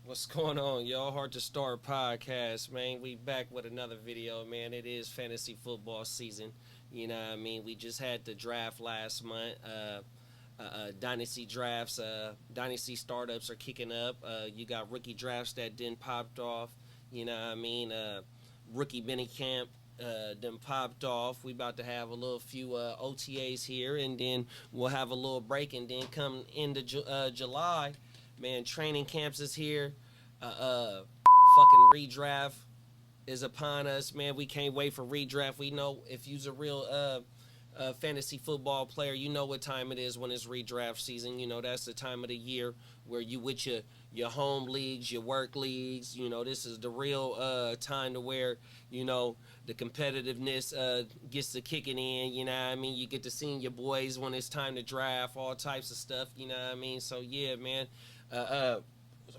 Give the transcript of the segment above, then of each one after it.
What's going on, y'all? Hard to Start podcast, man. We back with another video, man. It is fantasy football season. You know what I mean? We just had the draft last month. Dynasty drafts, dynasty startups are kicking up. You got rookie drafts that didn't popped off. You know what I mean? Rookie mini camp then popped off. We about to have a little few OTAs here, and then we'll have a little break, and then come into July, man, training camps is here. Fucking redraft is upon us, man. We can't wait for redraft. We know if you's a real fantasy football player, you know what time it is when it's redraft season. You know that's the time of the year where you with your home leagues, your work leagues. You know this is the real time to where the competitiveness gets to kicking in. You know what I mean? You get to seeing your boys when it's time to draft, all types of stuff. You know what I mean? So yeah, man.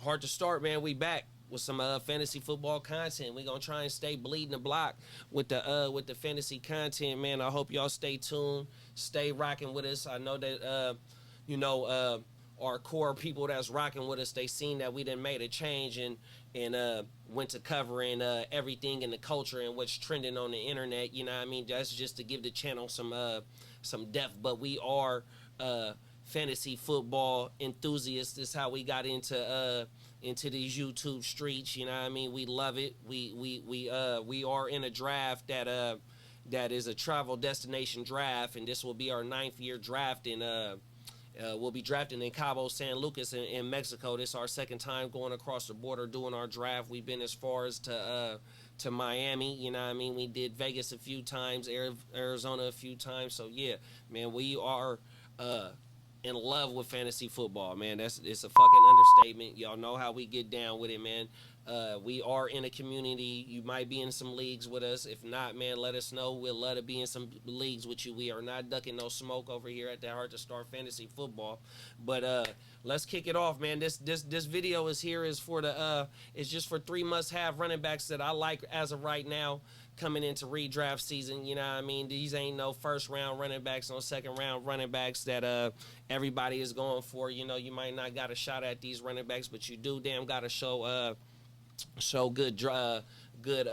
Hard to start, man. We back with some fantasy football content. We gonna try and stay bleeding the block with the fantasy content, man. I hope y'all stay tuned, stay rocking with us. I know that our core people that's rocking with us, they seen that we done made a change and went to covering everything in the culture and what's trending on the internet. You know what I mean? That's just to give the channel some depth. But we are fantasy football enthusiasts. This is how we got into these YouTube streets. You know what I mean? We love it. We are in a draft that is a travel destination draft, and this will be our 9th year draft. And we'll be drafting in Cabo San Lucas in Mexico. This is our second time going across the border doing our draft. We've been as far as to Miami. You know what I mean? We did Vegas a few times, Arizona a few times. So yeah, man, we are in love with fantasy football, man. It's a fucking understatement. Y'all know how we get down with it, man. We are in a community. You might be in some leagues with us. If not, man, let us know. We'll love to be in some leagues with you. We are not ducking no smoke over here at the Hard to Start Fantasy Football. But let's kick it off, man. This video is for it's just for 3 must-have running backs that I like as of right now, coming into redraft season. You know what I mean? These ain't no first round running backs, no second round running backs that everybody is going for. You know, you might not got a shot at these running backs, but you do damn got to show good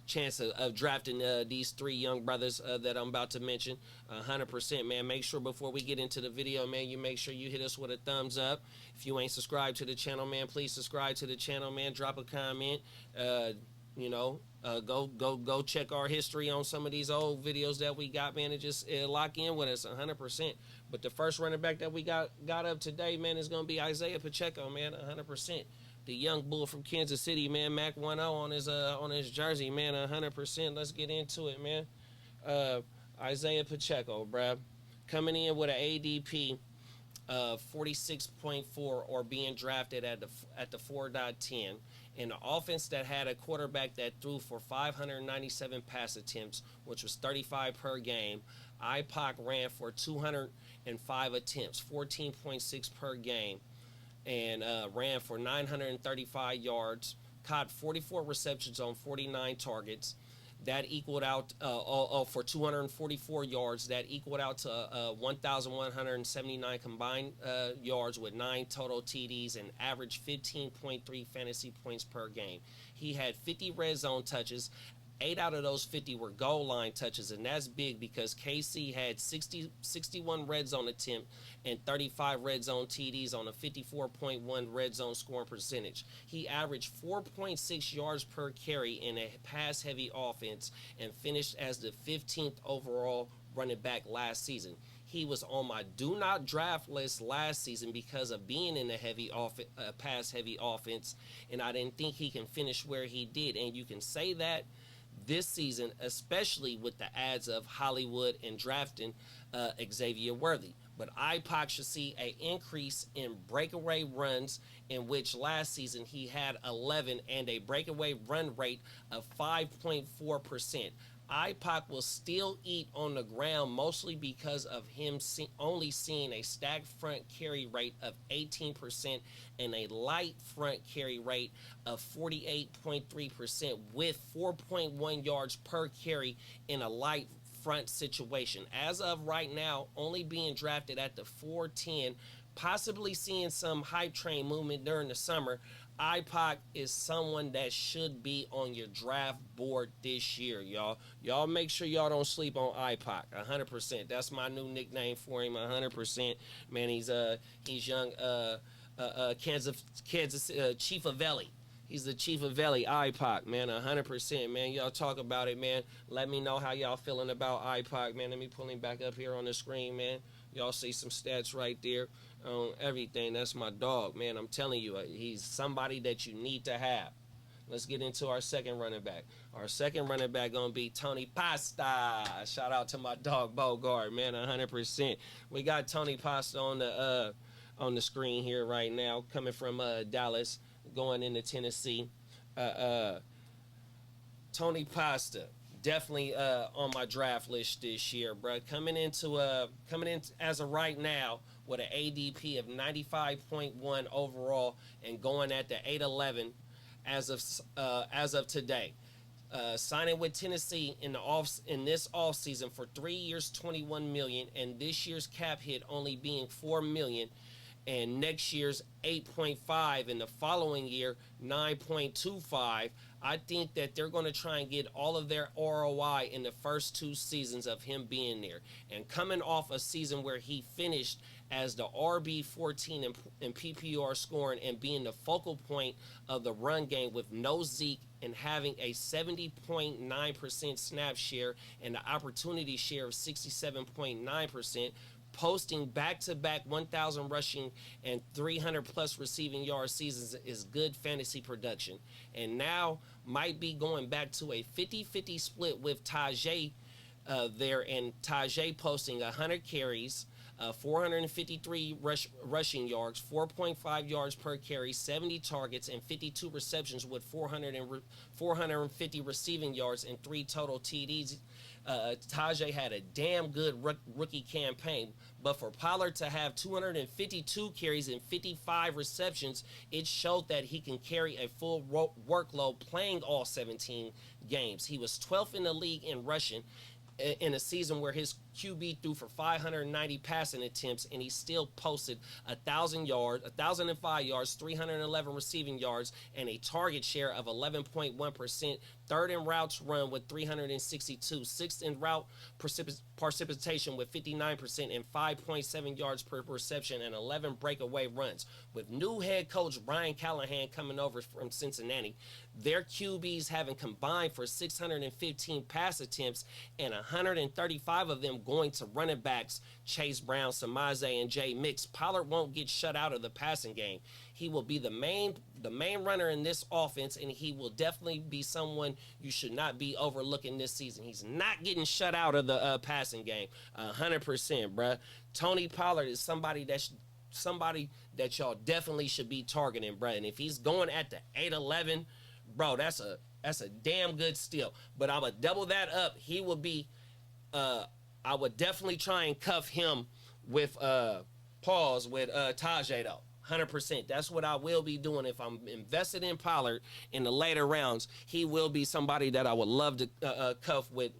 chance of drafting these 3 young brothers that I'm about to mention. 100%, man. Make sure before we get into the video, man, you make sure you hit us with a thumbs up. If you ain't subscribed to the channel, man, please subscribe to the channel, man. Drop a comment. Go check our history on some of these old videos that we got, man, and just lock in with us 100%. But the first running back that we got up today, man, is going to be Isaiah Pacheco, man, 100%. The young bull from Kansas City, man, Mac 1-0 on his jersey, man, 100%. Let's get into it, man. Isaiah Pacheco, bruh, coming in with an ADP 46.4 or being drafted at the 4.10 in an offense that had a quarterback that threw for 597 pass attempts, which was 35 per game. IPOC ran for 205 attempts, 14.6 per game, and ran for 935 yards, caught 44 receptions on 49 targets. That equaled out for 244 yards. That equaled out to 1,179 combined yards with 9 total TDs and averaged 15.3 fantasy points per game. He had 50 red zone touches. 8 out of those 50 were goal line touches, and that's big because KC had 61 red zone attempt and 35 red zone TDs on a 54.1 red zone scoring percentage. He averaged 4.6 yards per carry in a pass-heavy offense and finished as the 15th overall running back last season. He was on my do not draft list last season because of being in a pass-heavy offense, and I didn't think he can finish where he did. And you can say that this season, especially with the ads of Hollywood and drafting Xavier Worthy. But IPOC should see an increase in breakaway runs, in which last season he had 11 and a breakaway run rate of 5.4%. IPOC will still eat on the ground, mostly because of him only seeing a stacked front carry rate of 18% and a light front carry rate of 48.3% with 4.1 yards per carry in a light front situation. As of right now, only being drafted at the 410, possibly seeing some hype train movement during the summer. IPOC is someone that should be on your draft board this year, y'all. Y'all make sure y'all don't sleep on IPOC. 100%. That's my new nickname for him. 100%. Man, he's young. Kansas Chief of Valley. He's the chief of Valley, IPOC, man, 100%, man. Y'all talk about it, man. Let me know how y'all feeling about IPOC, man. Let me pull him back up here on the screen, man. Y'all see some stats right there on everything. That's my dog, man. I'm telling you, he's somebody that you need to have. Let's get into our second running back. Our second running back gonna be Tony Pasta. Shout out to my dog Bogart, man, 100%. We got Tony Pasta on the screen here right now, coming from Dallas, going into Tennessee. Tony Pasta, definitely on my draft list this year, bro. Coming in as of right now with an ADP of 95.1 overall and going at the 811 as of today. Signing with Tennessee in this offseason for 3 years, $21 million, and this year's cap hit only being $4 million. And next year's 8.5, and the following year 9.25. I think that they're going to try and get all of their ROI in the first 2 seasons of him being there. And coming off a season where he finished as the RB14 in PPR scoring and being the focal point of the run game with no Zeke and having a 70.9% snap share and the opportunity share of 67.9%, posting back-to-back 1,000 rushing and 300-plus receiving yard seasons is good fantasy production. And now might be going back to a 50-50 split with Tajay there, and Tajay posting 100 carries, 453 rushing yards, 4.5 yards per carry, 70 targets, and 52 receptions with 450 receiving yards and 3 total TDs. Tajay had a damn good rookie campaign, but for Pollard to have 252 carries and 55 receptions, it showed that he can carry a full workload playing all 17 games. He was 12th in the league in rushing in a season where his QB threw for 590 passing attempts, and he still posted 1,005 yards, 311 receiving yards, and a target share of 11.1%. Third in routes run with 362, sixth in route precipitation with 59%, and 5.7 yards per reception, and 11 breakaway runs. With new head coach Brian Callahan coming over from Cincinnati, their QBs having combined for 615 pass attempts and 135 of them going to running backs Chase Brown, Samaje, and Jay Mix. Pollard won't get shut out of the passing game. He will be the main runner in this offense, and he will definitely be someone you should not be overlooking this season. He's not getting shut out of the passing game, 100%, bruh. Tony Pollard is somebody that y'all definitely should be targeting, bruh. And if he's going at the 811, bro, that's a damn good steal. But I would double that up. He will be. I would definitely try and cuff him with Tajay though. 100%. That's what I will be doing if I'm invested in Pollard in the later rounds. He will be somebody that I would love to cuff with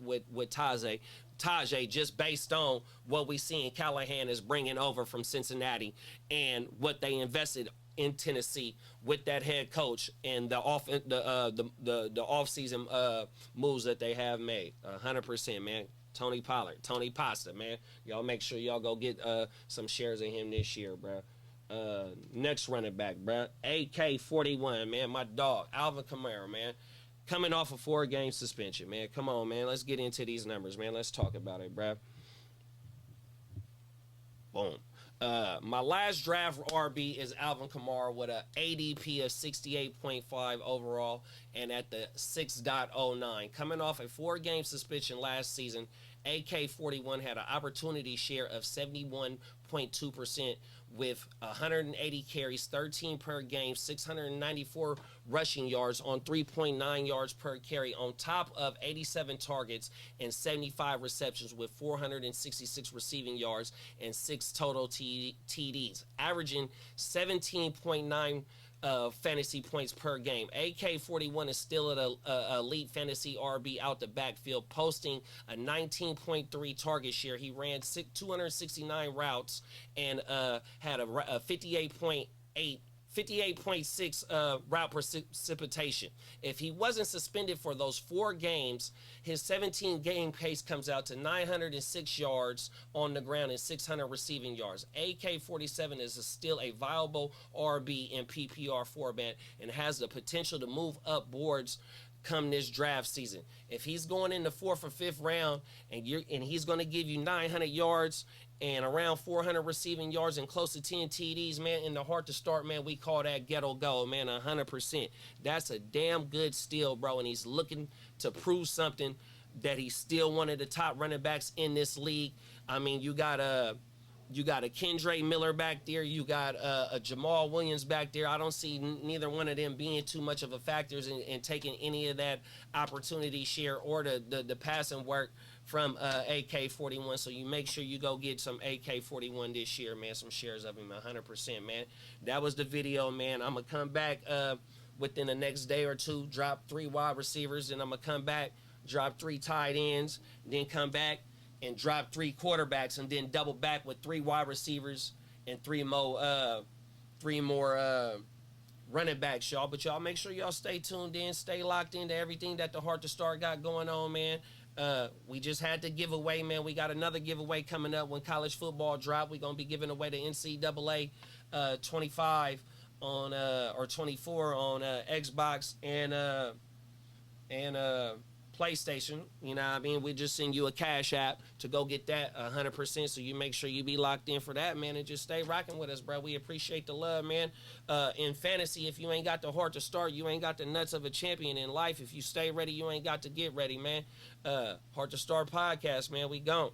Tajay, just based on what we see in Callahan is bringing over from Cincinnati and what they invested in Tennessee with that head coach and the offseason moves that they have made. 100%, man. Tony Pollard, Tony Pasta, man. Y'all make sure y'all go get some shares of him this year, bro. Next running back, bro. AK-41, man. My dog, Alvin Kamara, man. Coming off a 4-game suspension, man. Come on, man. Let's get into these numbers, man. Let's talk about it, bro. Boom. My last draft RB is Alvin Kamara with an ADP of 68.5 overall and at the 6.09. Coming off a 4-game suspension last season, AK-41 had an opportunity share of 71.2% with 180 carries, 13 per game, 694 rushing yards on 3.9 yards per carry, on top of 87 targets and 75 receptions with 466 receiving yards and 6 total TDs, averaging 17.9 fantasy points per game. AK-41 is still an elite fantasy RB out the backfield, posting a 19.3 target share. He ran 269 routes and had a 58.8 58.6 route precipitation. If he wasn't suspended for those 4 games, his 17 game pace comes out to 906 yards on the ground and 600 receiving yards. AK-47 is still a viable RB in PPR format and has the potential to move up boards come this draft season. If he's going in the 4th or 5th round and he's going to give you 900 yards and around 400 receiving yards and close to 10 TDs, man, in the hard to start, man, we call that ghetto gold, man, 100%. That's a damn good steal, bro, and he's looking to prove something that he's still one of the top running backs in this league. I mean, you got a Kendre Miller back there. You got a Jamal Williams back there. I don't see neither one of them being too much of a factors in taking any of that opportunity share or the passing work from AK-41. So you make sure you go get some AK-41 this year, man. Some shares of him, 100%, man. That was the video, man. I'm going to come back within the next day or two, drop 3 wide receivers, and I'm going to come back, drop 3 tight ends, then come back and drop 3 quarterbacks, and then double back with 3 wide receivers and 3 more running backs, y'all. But y'all make sure y'all stay tuned in, stay locked into everything that the Hard to Start got going on, man. We just had the giveaway, man. We got another giveaway coming up when college football drop. We're gonna be giving away the NCAA 25 on or 24 on Xbox and PlayStation. You know what I mean? We just send you a cash app to go get that 100%. So you make sure you be locked in for that, man, and just stay rocking with us, bro. We appreciate the love, man. In fantasy, if you ain't got the Heart to Start, you ain't got the nuts of a champion. In life, if you stay ready, you ain't got to get ready, man. Heart to Start podcast, man. We gone.